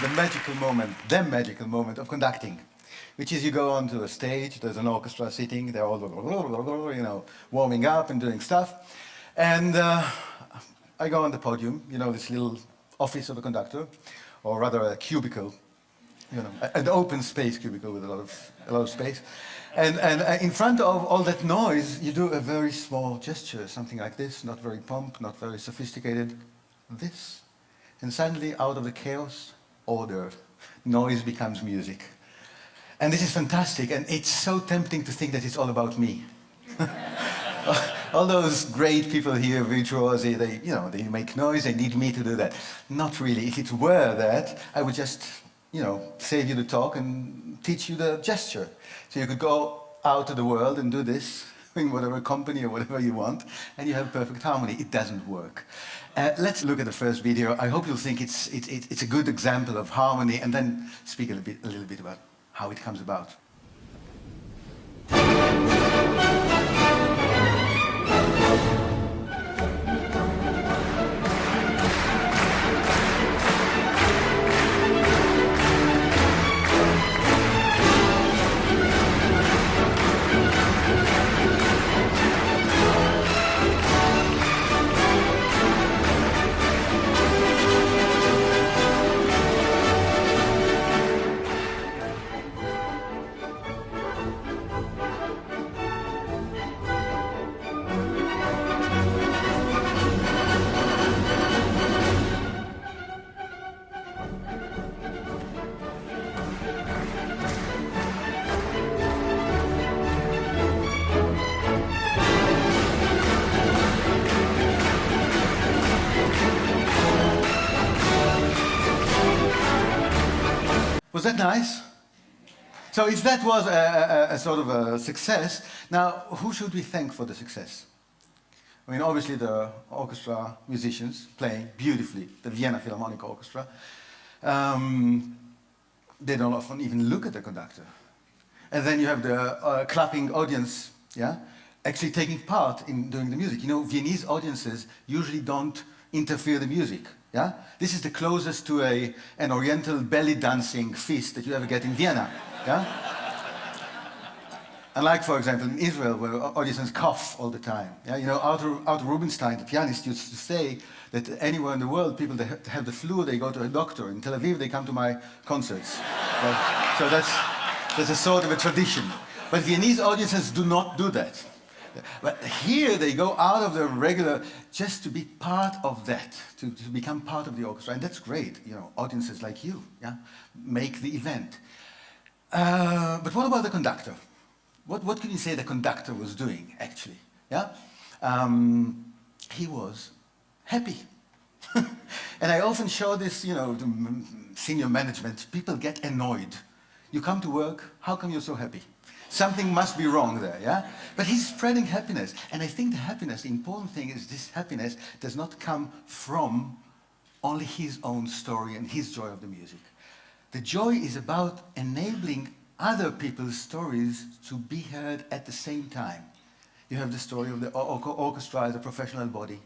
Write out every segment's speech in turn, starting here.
the magical moment of conducting, which is you go onto a stage, there's an orchestra sitting, they're all, you know, warming up and doing stuff. And I go on the podium, you know, this little office of a conductor, or rather a cubicle, you know, an open space cubicle with a lot of space. And in front of all that noise, you do a very small gesture, something like this, not very pomp, not very sophisticated, this. And suddenly, out of the chaos, order. Noise becomes music. And this is fantastic, and it's so tempting to think that it's all about me. All those great people here, virtuosi, they make noise, they need me to do that. Not really. If it were that, I would just, you know, save you the talk and teach you the gesture. So you could go out to the world and do this in whatever company or whatever you want, and you have perfect harmony. It doesn't work. Let's look at the first video. I hope you'll think it's a good example of harmony, and then speak a little bit about how it comes about. Was that nice? So if that was a sort of a success, now who should we thank for the success? I mean, obviously the orchestra musicians playing beautifully, the Vienna Philharmonic Orchestra. They don't often even look at the conductor. And then you have the clapping audience, yeah, actually taking part in doing the music. You know, Viennese audiences usually don't interfere the music. Yeah? This is the closest to an oriental belly dancing feast that you ever get in Vienna. Yeah? Unlike, for example, in Israel, where audiences cough all the time. Yeah? You know, Arthur Rubinstein, the pianist, used to say that anywhere in the world, people that have the flu, they go to a doctor. In Tel Aviv, they come to my concerts. So that's a sort of a tradition. But Viennese audiences do not do that. But here they go out of the regular, just to be part of that, to become part of the orchestra, and that's great. You know, audiences like you, yeah, make the event. But what about the conductor? What can you say the conductor was doing, actually? Yeah, he was happy, and I often show this, you know, to senior management. People get annoyed. You come to work. How come you're so happy? Something must be wrong there, yeah? But he's spreading happiness. And I think the happiness, the important thing is this happiness does not come from only his own story and his joy of the music. The joy is about enabling other people's stories to be heard at the same time. You have the story of the orchestra as a professional body.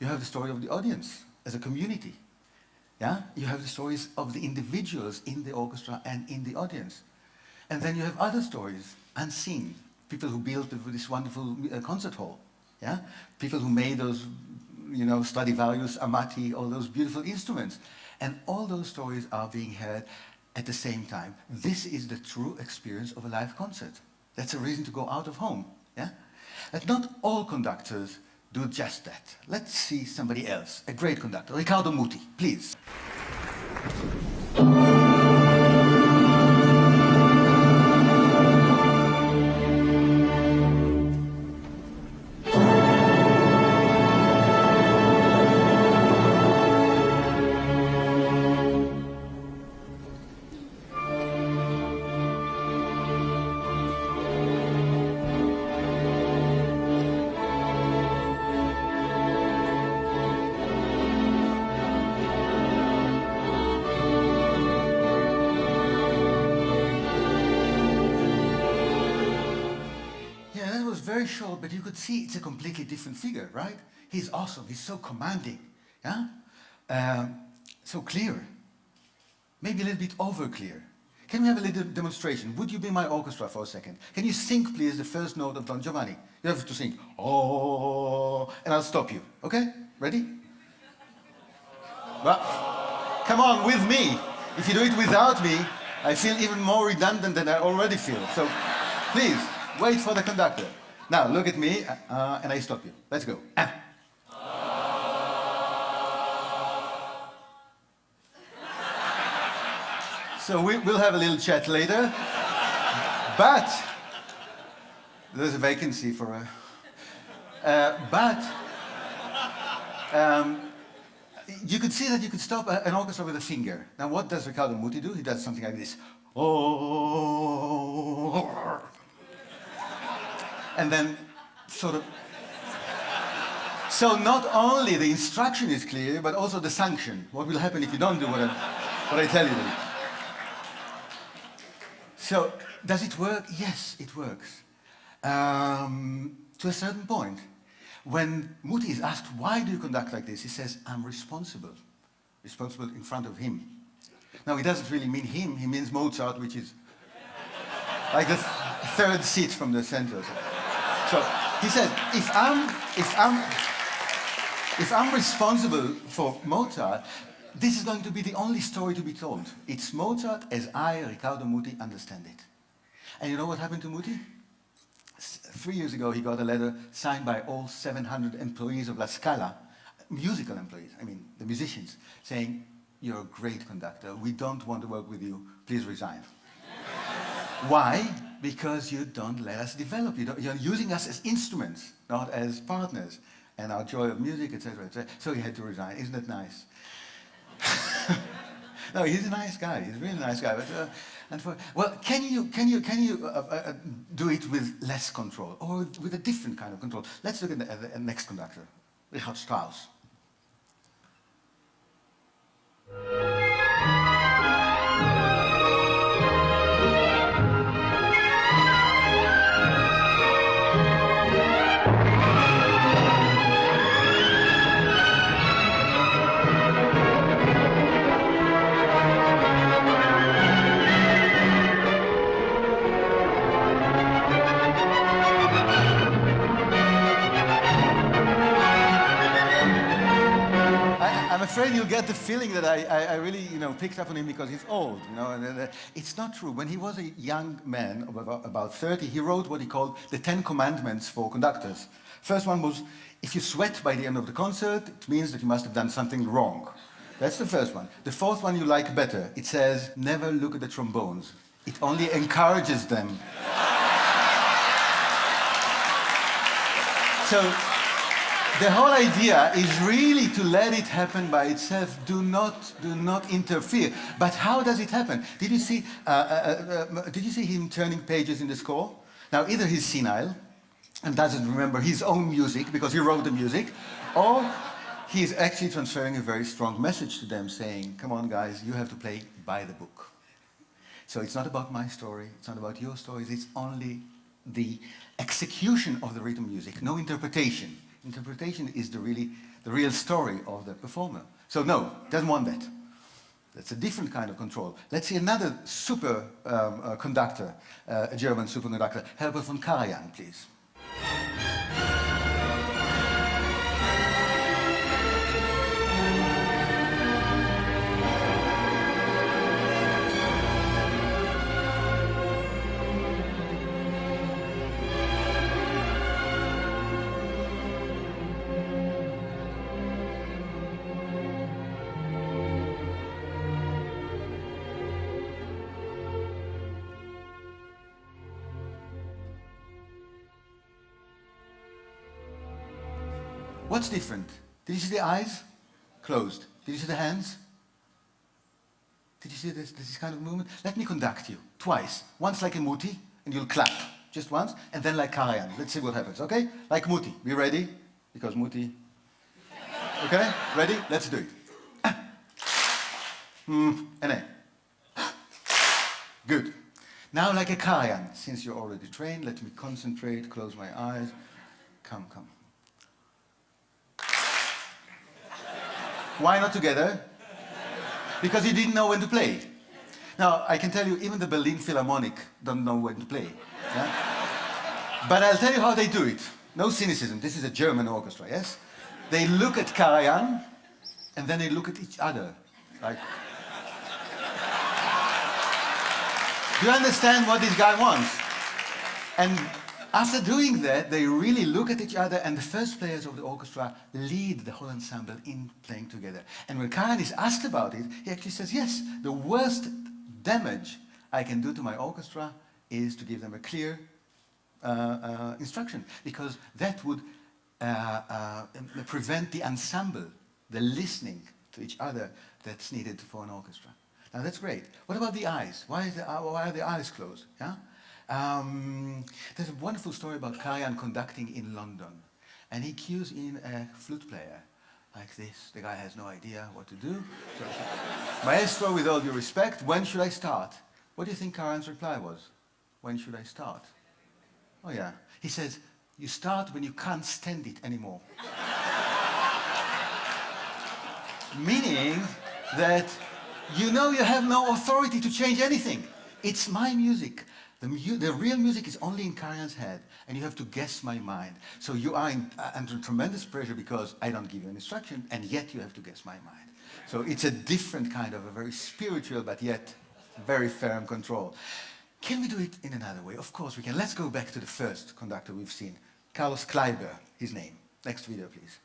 You have the story of the audience as a community. Yeah? You have the stories of the individuals in the orchestra and in the audience. And then you have other stories, unseen. People who built this wonderful concert hall. Yeah? People who made those, you know, Stradivarius, Amati, all those beautiful instruments. And all those stories are being heard at the same time. This is the true experience of a live concert. That's a reason to go out of home. Yeah? But not all conductors do just that. Let's see somebody else, a great conductor, Riccardo Muti, please. Very short, but you could see it's a completely different figure, right? He's awesome, he's so commanding, yeah? So clear. maybe a little bit over clear. Can we have a little demonstration? Would you be my orchestra for a second? Can you sing, please, the first note of Don Giovanni? You have to sing, oh, and I'll stop you. Okay? Ready? Well, come on, with me. If you do it without me, I feel even more redundant than I already feel. So, please, wait for the conductor. Now, look at me, and I stop you. Let's go. So we'll have a little chat later. But there's a vacancy for a... you could see that you could stop an orchestra with a finger. Now what does Riccardo Muti do? He does something like this. Oh. And then sort of... So not only the instruction is clear, but also the sanction. What will happen if you don't do what I tell you to do? So, does it work? Yes, it works. To a certain point. When Muti is asked, why do you conduct like this? He says, I'm responsible. Responsible in front of him. Now, he doesn't really mean him, he means Mozart, which is like the third seat from the center. So, he said, if I'm responsible for Mozart, this is going to be the only story to be told. It's Mozart as I, Riccardo Muti, understand it. And you know what happened to Muti? 3 years ago, he got a letter signed by all 700 employees of La Scala, musical employees, I mean, the musicians, saying, you're a great conductor, we don't want to work with you, please resign. Why? Because you don't let us develop. You're using us as instruments, not as partners. And our joy of music, etc., etc. So he had to resign. Isn't it nice? No, he's a nice guy. He's a really nice guy. But, well, can you do it with less control or with a different kind of control? Let's look at the next conductor, Richard Strauss. I'm afraid you'll get the feeling that I really, picked up on him because he's old, And, it's not true. When he was a young man, about 30, he wrote what he called the 10 Commandments for conductors. First one was, if you sweat by the end of the concert, it means that you must have done something wrong. That's the first one. The fourth one you like better. It says, never look at the trombones. It only encourages them. So, the whole idea is really to let it happen by itself. Do not interfere. But how does it happen? Did you see him turning pages in the score? Now, either he's senile and doesn't remember his own music because he wrote the music, or he's actually transferring a very strong message to them, saying, "Come on, guys, you have to play by the book." So it's not about my story. It's not about your stories. It's only the execution of the rhythm music, no interpretation. Interpretation is the real story of the performer. So no, doesn't want that. That's a different kind of control. Let's see another super conductor, a German superconductor, Herbert von Karajan, please. What's different? Did you see the eyes? Closed. Did you see the hands? Did you see this kind of movement? Let me conduct you twice. Once like a Muti, and you'll clap. Just once, and then like Karajan. Let's see what happens, okay? Like Muti. Be ready? Because Muti... Okay? Ready? Let's do it. And then. Good. Now like a Karajan. Since you're already trained, let me concentrate, close my eyes. Come. Why not together? because he didn't know when to play. Now, I can tell you, even the Berlin Philharmonic don't know when to play. Yeah? But I'll tell you how they do it. No cynicism. This is a German orchestra, yes? They look at Karajan, and then they look at each other. Like, do you understand what this guy wants? And after doing that, they really look at each other, and the first players of the orchestra lead the whole ensemble in playing together. And when Karajan is asked about it, he actually says, yes, the worst damage I can do to my orchestra is to give them a clear instruction, because that would prevent the ensemble, the listening to each other that's needed for an orchestra. Now that's great. What about the eyes? Why are the eyes closed? Yeah? There's a wonderful story about Karajan conducting in London, and he cues in a flute player like this. The guy has no idea what to do. So, Maestro, with all due respect, when should I start? What do you think Karajan's reply was? When should I start? Oh yeah. He says, you start when you can't stand it anymore. Meaning that you know you have no authority to change anything. It's my music. The real music is only in Karajan's head, and you have to guess my mind. So you are under tremendous pressure because I don't give you an instruction, and yet you have to guess my mind. So it's a different kind of a very spiritual, but yet very firm control. Can we do it in another way? Of course we can. Let's go back to the first conductor we've seen. Carlos Kleiber, his name. Next video, please.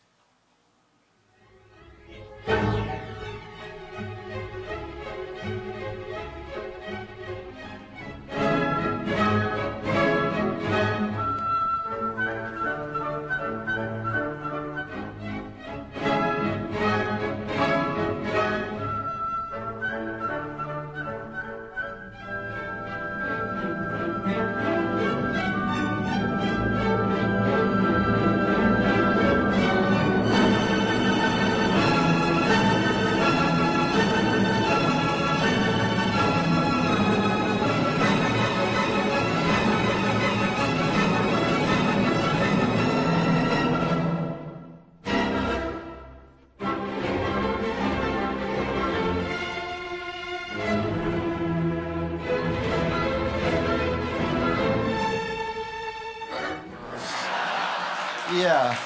Yeah.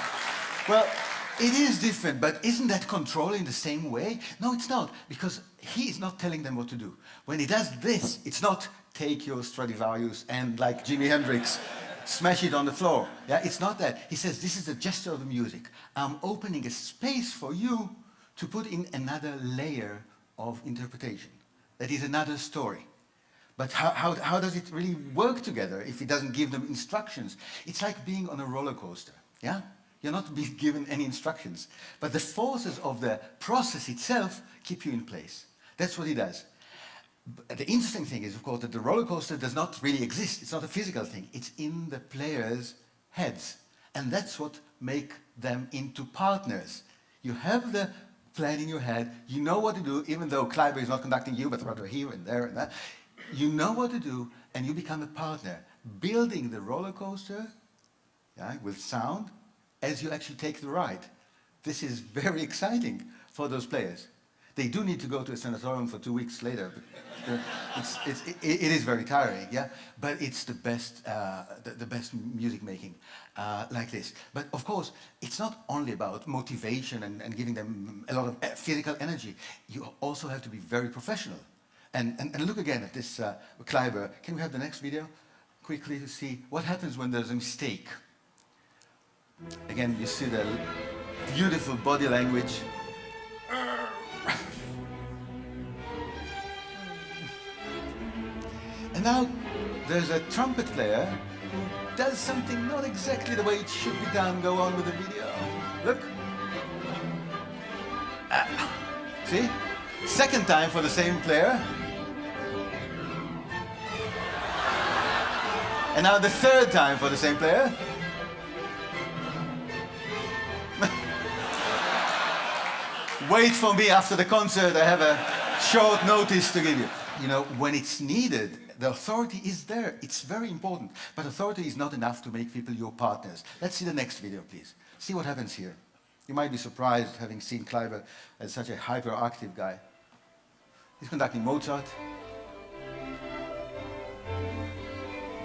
Well, it is different, but isn't that control in the same way? No, it's not, because he is not telling them what to do. When he does this, it's not take your Stradivarius and, like Jimi Hendrix, smash it on the floor. Yeah, it's not that. He says, this is the gesture of the music. I'm opening a space for you to put in another layer of interpretation. That is another story. But how does it really work together if he doesn't give them instructions? It's like being on a roller coaster. Yeah? You're not being given any instructions. But the forces of the process itself keep you in place. That's what he does. But the interesting thing is, of course, that the roller coaster does not really exist. It's not a physical thing. It's in the players' heads. And that's what makes them into partners. You have the plan in your head. You know what to do, even though Kleiber is not conducting you, but rather here and there and that. You know what to do, and you become a partner, building the roller coaster, yeah, with sound, as you actually take the ride. This is very exciting for those players. They do need to go to a sanatorium for 2 weeks later. But it is very tiring, yeah. But it's the best music making like this. But of course, it's not only about motivation and giving them a lot of physical energy. You also have to be very professional. And look again at this Kleiber. Can we have the next video quickly to see what happens when there's a mistake? Again, you see the beautiful body language. And now there's a trumpet player who does something not exactly the way it should be done. Go on with the video. Look. See? Second time for the same player. And now the third time for the same player. Wait for me after the concert. I have a short notice to give you. You know, when it's needed, the authority is there. It's very important. But authority is not enough to make people your partners. Let's see the next video, please. See what happens here. You might be surprised having seen Kleiber as such a hyperactive guy. He's conducting Mozart.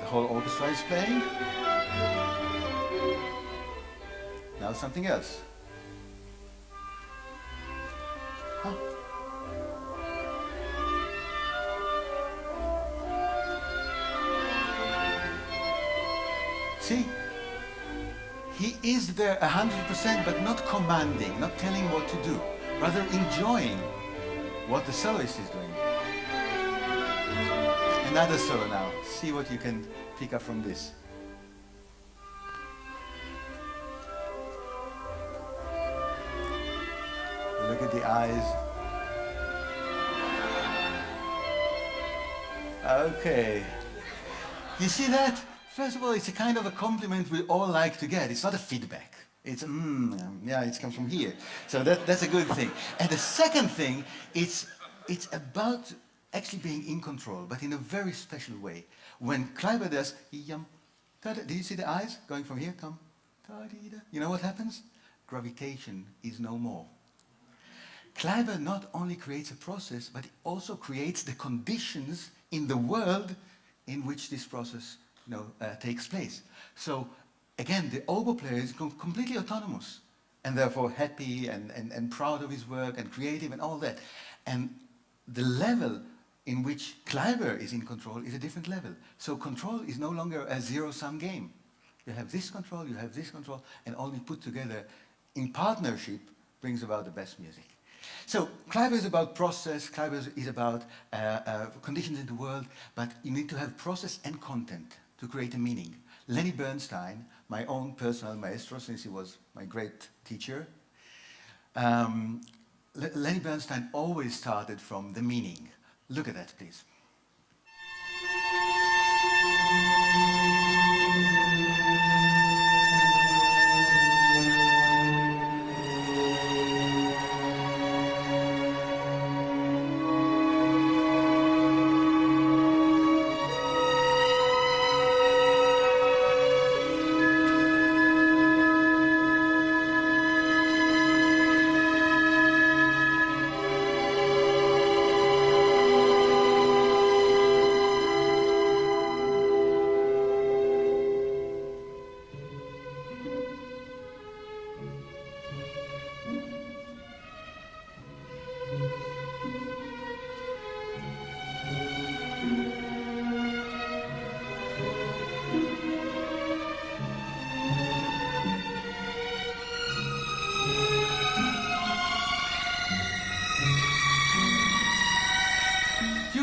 The whole orchestra is playing. Now something else. Huh. See? He is there 100%, but not commanding, not telling what to do, rather enjoying what the soloist is doing. Another solo now. See what you can pick up from this. Look at the eyes. Okay. You see that? First of all, it's a kind of a compliment we all like to get. It's not a feedback. It's, yeah, it comes from here. So that's a good thing. And the second thing, it's about actually being in control, but in a very special way. When Kleiber does, did you see the eyes going from here? Come, you know what happens? Gravitation is no more. Kleiber not only creates a process, but it also creates the conditions in the world in which this process takes place. So again, the oboe player is completely autonomous and therefore happy and proud of his work and creative and all that. And the level in which Kleiber is in control is a different level. So control is no longer a zero-sum game. You have this control, you have this control, and only put together in partnership brings about the best music. So Kleiber is about process, Kleiber is about conditions in the world, but you need to have process and content to create a meaning. Lenny Bernstein, my own personal maestro, since he was my great teacher, Lenny Bernstein always started from the meaning. Look at that, please.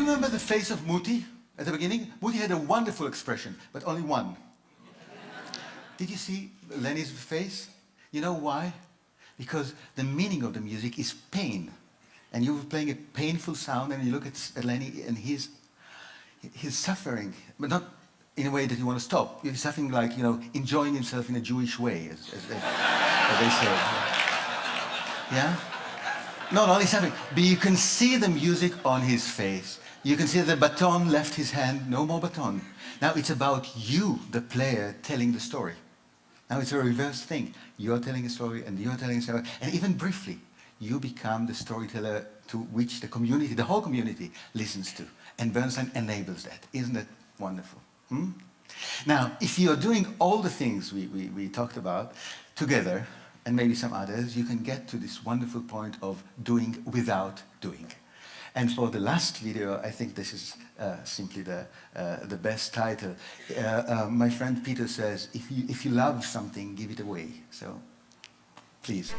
Remember the face of Muti at the beginning? Muti had a wonderful expression, but only one. Did you see Lenny's face? You know why? Because the meaning of the music is pain. And you were playing a painful sound and you look at Lenny and he's suffering, but not in a way that you want to stop. He's suffering like, enjoying himself in a Jewish way, as they say. Yeah? Not only suffering, but you can see the music on his face. You can see the baton left his hand, no more baton. Now it's about you, the player, telling the story. Now it's a reverse thing. You're telling a story and you're telling a story, and even briefly, you become the storyteller to which the community, the whole community, listens to. And Bernstein enables that. Isn't that wonderful? Now, if you're doing all the things we talked about together, and maybe some others, you can get to this wonderful point of doing without doing. And for the last video, I think this is simply the best title. My friend Peter says, if you love something, give it away. So, please.